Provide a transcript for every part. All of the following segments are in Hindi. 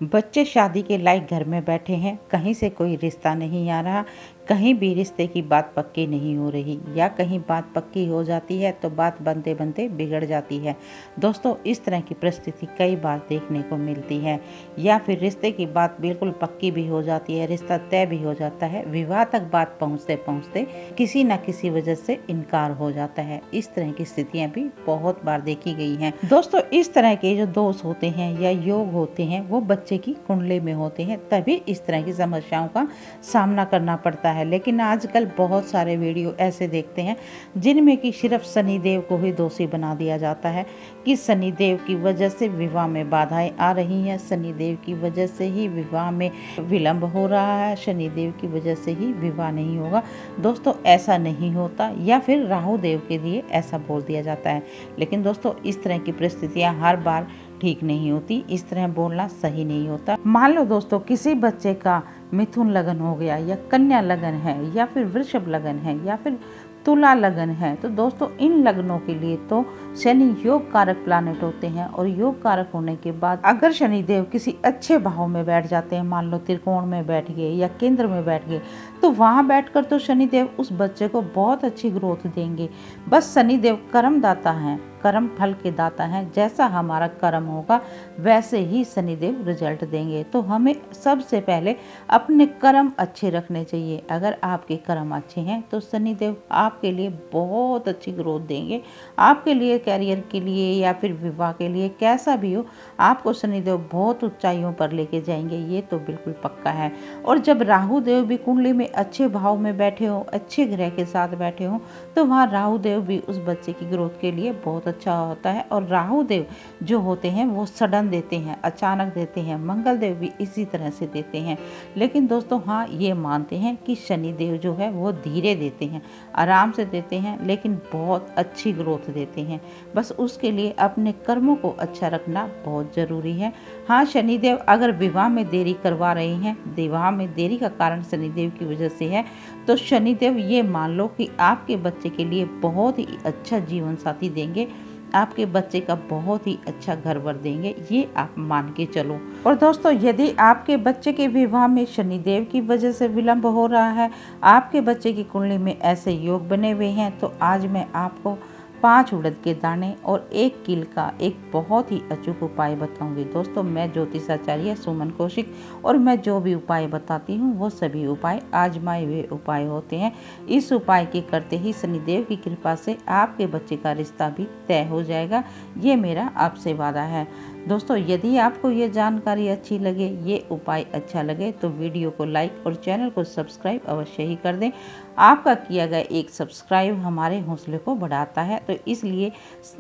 बच्चे शादी के लायक घर में बैठे हैं, कहीं से कोई रिश्ता नहीं आ रहा, कहीं भी रिश्ते की बात पक्की नहीं हो रही, या कहीं बात पक्की हो जाती है तो बात बनते बनते बिगड़ जाती है। दोस्तों, इस तरह की परिस्थिति कई बार देखने को मिलती है, या फिर रिश्ते की बात बिल्कुल पक्की भी हो जाती है, रिश्ता तय भी हो जाता है, विवाह तक बात पहुँचते पहुँचते किसी न किसी वजह से इनकार हो जाता है। इस तरह की स्थितियाँ भी बहुत बार देखी गई हैं। दोस्तों, इस तरह के जो दोष होते हैं या योग होते हैं वो बच्चे की कुंडली में होते हैं, तभी इस तरह की समस्याओं का सामना करना पड़ता है। लेकिन आजकल बहुत सारे वीडियो ऐसे देखते हैं जिनमें कि सिर्फ शनिदेव को ही दोषी बना दिया जाता है कि शनिदेव की वजह से विवाह में बाधाएं आ रही हैं, शनिदेव की वजह से ही विवाह में विलंब हो रहा है, शनिदेव की वजह से ही विवाह नहीं होगा। दोस्तों, ऐसा नहीं होता, या फिर राहु देव के लिए ऐसा बोल दिया जाता है। लेकिन दोस्तों, इस तरह की परिस्थितियां हर बार ठीक नहीं होती, इस तरह बोलना सही नहीं होता। मान लो दोस्तों, किसी बच्चे का मिथुन लगन हो गया, या कन्या लगन है, या फिर वृषभ लगन है, या फिर तुला लगन है, तो दोस्तों इन लगनों के लिए तो शनि योग कारक प्लानेट होते हैं, और योग कारक होने के बाद अगर शनिदेव किसी अच्छे भाव में बैठ जाते हैं, मान लो त्रिकोण में बैठ गए या केंद्र में बैठ गए, तो वहां बैठकर तो शनिदेव उस बच्चे को बहुत अच्छी ग्रोथ देंगे। बस शनिदेव कर्मदाता हैं, कर्म फल के दाता हैं। जैसा हमारा कर्म होगा वैसे ही शनिदेव रिजल्ट देंगे। तो हमें सबसे पहले अपने कर्म अच्छे रखने चाहिए। अगर आपके कर्म अच्छे हैं तो शनिदेव आपके लिए बहुत अच्छी ग्रोथ देंगे। आपके लिए, कैरियर के लिए या फिर विवाह के लिए, कैसा भी हो, आपको शनिदेव बहुत ऊंचाइयों पर लेके जाएंगे, ये तो बिल्कुल पक्का है। और जब राहु देव भी कुंडली में अच्छे भाव में बैठे हो, अच्छे ग्रह के साथ बैठे हो, तो वहाँ राहु देव भी उस बच्चे की ग्रोथ के लिए बहुत अच्छा होता है। और राहु देव जो होते हैं वो सडन देते हैं, अचानक देते हैं। मंगल देव भी इसी तरह से देते हैं। लेकिन दोस्तों, हाँ, ये मानते हैं कि शनि देव जो है वो धीरे देते हैं, आराम से देते हैं, लेकिन बहुत अच्छी ग्रोथ देते हैं। बस उसके लिए अपने कर्मों को अच्छा रखना बहुत जरूरी है। हाँ, शनिदेव अगर विवाह में देरी करवा रहे हैं, विवाह में देरी का कारण शनिदेव की वजह से है, तो शनिदेव ये मान लो कि आपके बच्चे के लिए बहुत ही अच्छा जीवन साथी देंगे, आपके बच्चे का बहुत ही अच्छा घर वर देंगे, ये आप मान के चलो। और दोस्तों, यदि आपके बच्चे के विवाह में शनिदेव की वजह से विलंब हो रहा है, आपके बच्चे की कुंडली में ऐसे योग बने हुए हैं, तो आज मैं आपको 5 उड़द के दाने और 1 कील का एक बहुत ही अचूक उपाय बताऊंगी। दोस्तों, मैं ज्योतिषाचार्य सुमन कौशिक, और मैं जो भी उपाय बताती हूँ वो सभी उपाय आजमाए हुए उपाय होते हैं। इस उपाय के करते ही शनिदेव की कृपा से आपके बच्चे का रिश्ता भी तय हो जाएगा, ये मेरा आपसे वादा है। दोस्तों, यदि आपको ये जानकारी अच्छी लगे, ये उपाय अच्छा लगे, तो वीडियो को लाइक और चैनल को सब्सक्राइब अवश्य ही कर दें। आपका किया गया एक सब्सक्राइब हमारे हौसले को बढ़ाता है, तो इसलिए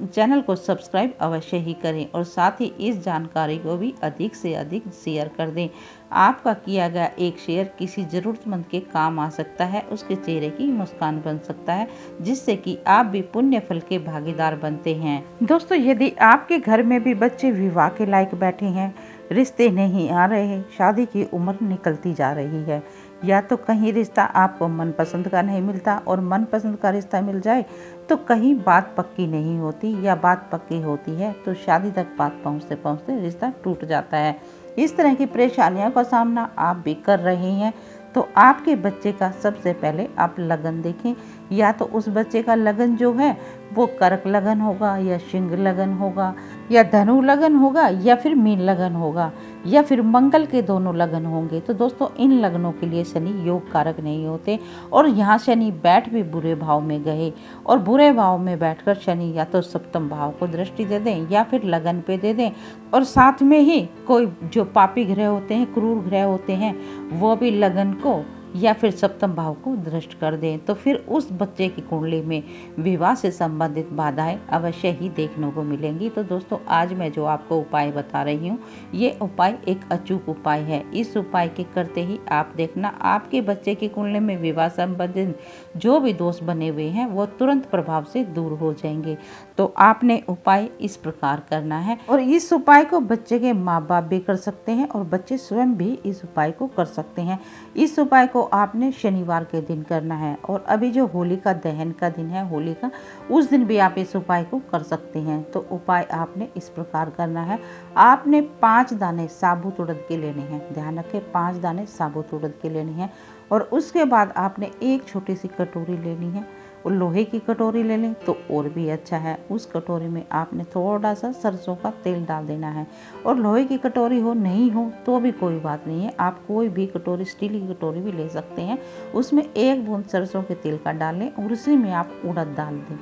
चैनल को सब्सक्राइब अवश्य ही करें, और साथ ही इस जानकारी को भी अधिक से अधिक शेयर कर दें। आपका किया गया एक शेयर किसी ज़रूरतमंद के काम आ सकता है, उसके चेहरे की मुस्कान बन सकता है, जिससे कि आप भी पुण्य फल के भागीदार बनते हैं। दोस्तों, यदि आपके घर में भी बच्चे विवाह के लायक बैठे हैं, रिश्ते नहीं आ रहे हैं, शादी की उम्र निकलती जा रही है, या तो कहीं रिश्ता आपको मनपसंद का नहीं मिलता, और मनपसंद का रिश्ता मिल जाए तो कहीं बात पक्की नहीं होती, या बात पक्की होती है तो शादी तक बात पहुंचते पहुंचते रिश्ता टूट जाता है। इस तरह की परेशानियों का सामना आप भी कर रहे हैं, तो आपके बच्चे का सबसे पहले आप लगन देखें। या तो उस बच्चे का लगन जो है वो कर्क लगन होगा, या सिंह लगन होगा, या धनु लगन होगा, या फिर मीन लगन होगा, या फिर मंगल के दोनों लगन होंगे। तो दोस्तों, इन लगनों के लिए शनि योग कारक नहीं होते, और यहाँ शनि बैठ भी बुरे भाव में गए, और बुरे भाव में बैठकर शनि या तो सप्तम भाव को दृष्टि दे दें, या फिर लगन पे दे दें, और साथ में ही कोई जो पापी ग्रह होते हैं, क्रूर ग्रह होते हैं, वो भी लगन को या फिर सप्तम भाव को दृष्ट कर दें, तो फिर उस बच्चे की कुंडली में विवाह से संबंधित बाधाएं अवश्य ही देखने को मिलेंगी। तो दोस्तों, आज मैं जो आपको उपाय बता रही हूँ, ये उपाय एक अचूक उपाय है। इस उपाय के करते ही आप देखना, आपके बच्चे की कुंडली में विवाह संबंधित जो भी दोष बने हुए हैं वो तुरंत प्रभाव से दूर हो जाएंगे। तो आपने उपाय इस प्रकार करना है, और इस उपाय को बच्चे के माँ बाप भी कर सकते हैं, और बच्चे स्वयं भी इस उपाय को कर सकते हैं। इस उपाय को को आपने शनिवार के दिन करना है। और अभी जो होलिका दहन का दिन है, होली का, उस दिन भी आप इस उपाय को कर सकते हैं। तो उपाय आपने इस प्रकार करना है। आपने 5 दाने साबुत उड़द के लेने हैं, ध्यान रखें 5 दाने साबुत उड़द के लेने हैं। और उसके बाद आपने एक छोटी सी कटोरी लेनी है, और लोहे की कटोरी ले लें तो और भी अच्छा है। उस कटोरी में आपने थोड़ा सा सरसों का तेल डाल देना है। और लोहे की कटोरी हो नहीं हो तो भी कोई बात नहीं है, आप कोई भी कटोरी, स्टील की कटोरी भी ले सकते हैं। उसमें 1 बूंद सरसों के तेल का डाल लें और उसी में आप उड़द डाल दें।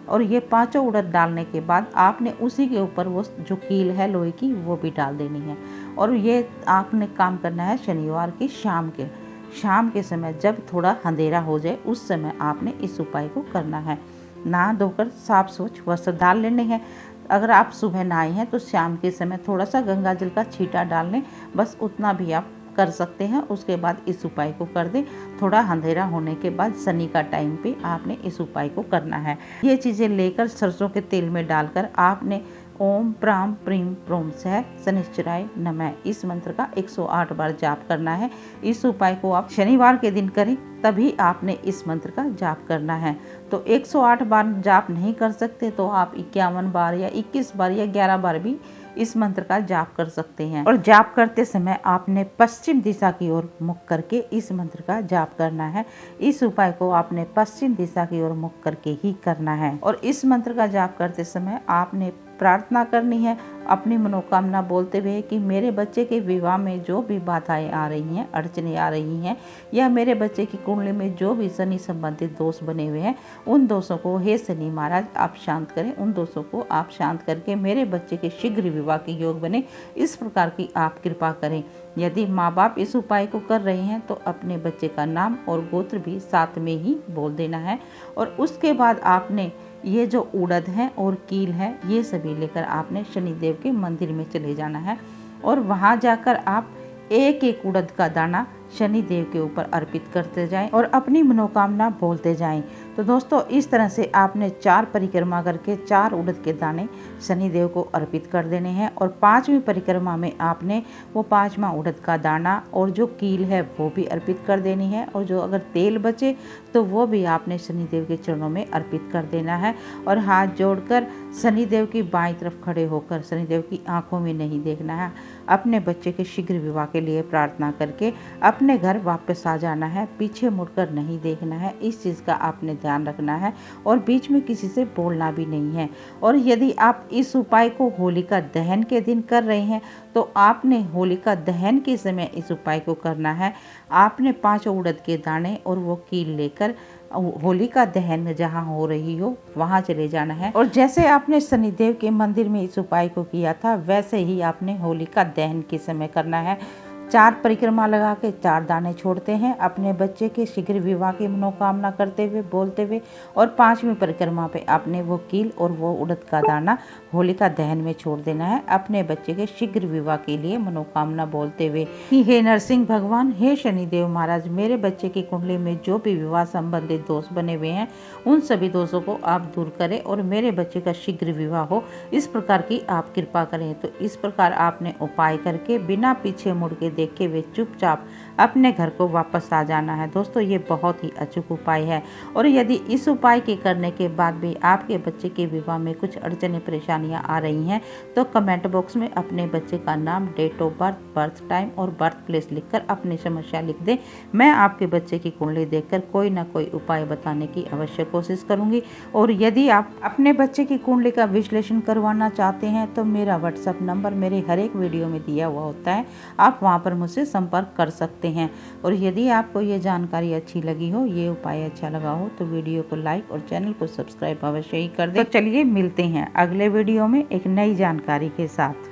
और ये 5 उड़द डालने के बाद आपने उसी के ऊपर वो जो कील है लोहे की वो भी डाल देनी है। और ये आपने काम करना है शनिवार की शाम के समय, जब थोड़ा अंधेरा हो जाए उस समय आपने इस उपाय को करना है। नहा धोकर साफ स्वच्छ वस्त्र डाल लेने हैं। अगर आप सुबह नहाए हैं तो शाम के समय थोड़ा सा गंगा जल का छींटा डाल लें, बस उतना भी आप कर सकते हैं। उसके बाद इस उपाय को कर दें। थोड़ा अंधेरा होने के बाद शनि का टाइम पे आपने इस उपाय को करना है। ये चीज़ें लेकर सरसों के तेल में डालकर आपने ओम प्राम प्रीम प्रोम सह शनिश्चराय नमः इस मंत्र का 108 बार जाप करना है। इस उपाय को आप शनिवार के दिन करें, तभी आपने इस मंत्र का जाप करना है। तो 108 बार जाप नहीं कर सकते तो आप 51 बार या 21 बार या 11 बार भी इस मंत्र का जाप कर सकते हैं। और जाप करते समय आपने पश्चिम दिशा की ओर मुख करके इस मंत्र का जाप करना है। इस उपाय को आपने पश्चिम दिशा की ओर मुख करके ही करना है। और इस मंत्र का जाप करते समय आपने प्रार्थना करनी है, अपनी मनोकामना बोलते हुए कि मेरे बच्चे के विवाह में जो भी बाधाएं आ रही हैं, अड़चने आ रही हैं, या मेरे बच्चे की कुंडली में जो भी शनि संबंधित दोष बने हुए हैं, उन दोषों को हे शनि महाराज आप शांत करें। उन दोषों को आप शांत करके मेरे बच्चे के शीघ्र विवाह के योग बने, इस प्रकार की आप कृपा करें। यदि माँ बाप इस उपाय को कर रहे हैं तो अपने बच्चे का नाम और गोत्र भी साथ में ही बोल देना है। और उसके बाद आपने ये जो उड़द है और कील है, ये सभी लेकर आपने शनिदेव के मंदिर में चले जाना है। और वहाँ जाकर आप एक एक उड़द का दाना शनि देव के ऊपर अर्पित करते जाएं और अपनी मनोकामना बोलते जाएं। तो दोस्तों, इस तरह से आपने 4 परिक्रमा करके 4 उड़द के दाने शनि देव को अर्पित कर देने हैं। और 5वीं परिक्रमा में आपने वो 5वां उड़द का दाना और जो कील है वो भी अर्पित कर देनी है। और जो अगर तेल बचे तो वो भी आपने शनिदेव के चरणों में अर्पित कर देना है। और हाथ जोड़कर शनिदेव की बाईं तरफ खड़े होकर शनिदेव की आंखों में नहीं देखना है, अपने बच्चे के शीघ्र विवाह के लिए प्रार्थना करके अपने घर वापस आ जाना है। पीछे मुड़कर नहीं देखना है, इस चीज़ का आपने ध्यान रखना है। और बीच में किसी से बोलना भी नहीं है। और यदि आप इस उपाय को होलिका दहन के दिन कर रहे हैं तो आपने होलिका दहन के समय इस उपाय को करना है। आपने 5 उड़द के दाने और वो कील लेकर होलिका दहन जहाँ हो रही हो वहाँ चले जाना है। और जैसे आपने शनिदेव के मंदिर में इस उपाय को किया था, वैसे ही आपने होलिका दहन के समय करना है। 4 परिक्रमा लगा के 4 दाने छोड़ते हैं, अपने बच्चे के शीघ्र विवाह की मनोकामना करते हुए बोलते हुए। और 5वीं परिक्रमा पे आपने वो कील और वो उड़द का दाना होलिका दहन में छोड़ देना है, अपने बच्चे के शीघ्र विवाह के लिए मनोकामना बोलते हुए कि हे नरसिंह भगवान, हे शनिदेव महाराज, मेरे बच्चे की कुंडली में जो भी विवाह संबंधित दोष बने हुए हैं उन सभी दोषों को आप दूर करें और मेरे बच्चे का शीघ्र विवाह हो, इस प्रकार की आप कृपा करें। तो इस प्रकार आपने उपाय करके बिना पीछे मुड़ के देखे हुए चुपचाप अपने घर को वापस आ जाना है। दोस्तों, ये बहुत ही अचूक उपाय है। और यदि इस उपाय के करने के बाद भी आपके बच्चे के विवाह में कुछ अड़चने परेशानियां आ रही हैं तो कमेंट बॉक्स में अपने बच्चे का नाम, date of birth, birth time और बर्थ प्लेस लिखकर अपनी समस्या लिख दें। मैं आपके बच्चे की कुंडली देखकर कोई ना कोई उपाय बताने की अवश्य कोशिश करूंगी। और यदि आप अपने बच्चे की कुंडली का विश्लेषण करवाना चाहते हैं तो मेरा व्हाट्सएप नंबर मेरे हर एक वीडियो में दिया हुआ होता है, आप वहां पर मुझसे संपर्क कर सकते हैं। और यदि आपको ये जानकारी अच्छी लगी हो, ये उपाय अच्छा लगा हो तो वीडियो को लाइक और चैनल को सब्सक्राइब अवश्य ही कर दें। तो चलिए मिलते हैं अगले वीडियो में एक नई जानकारी के साथ।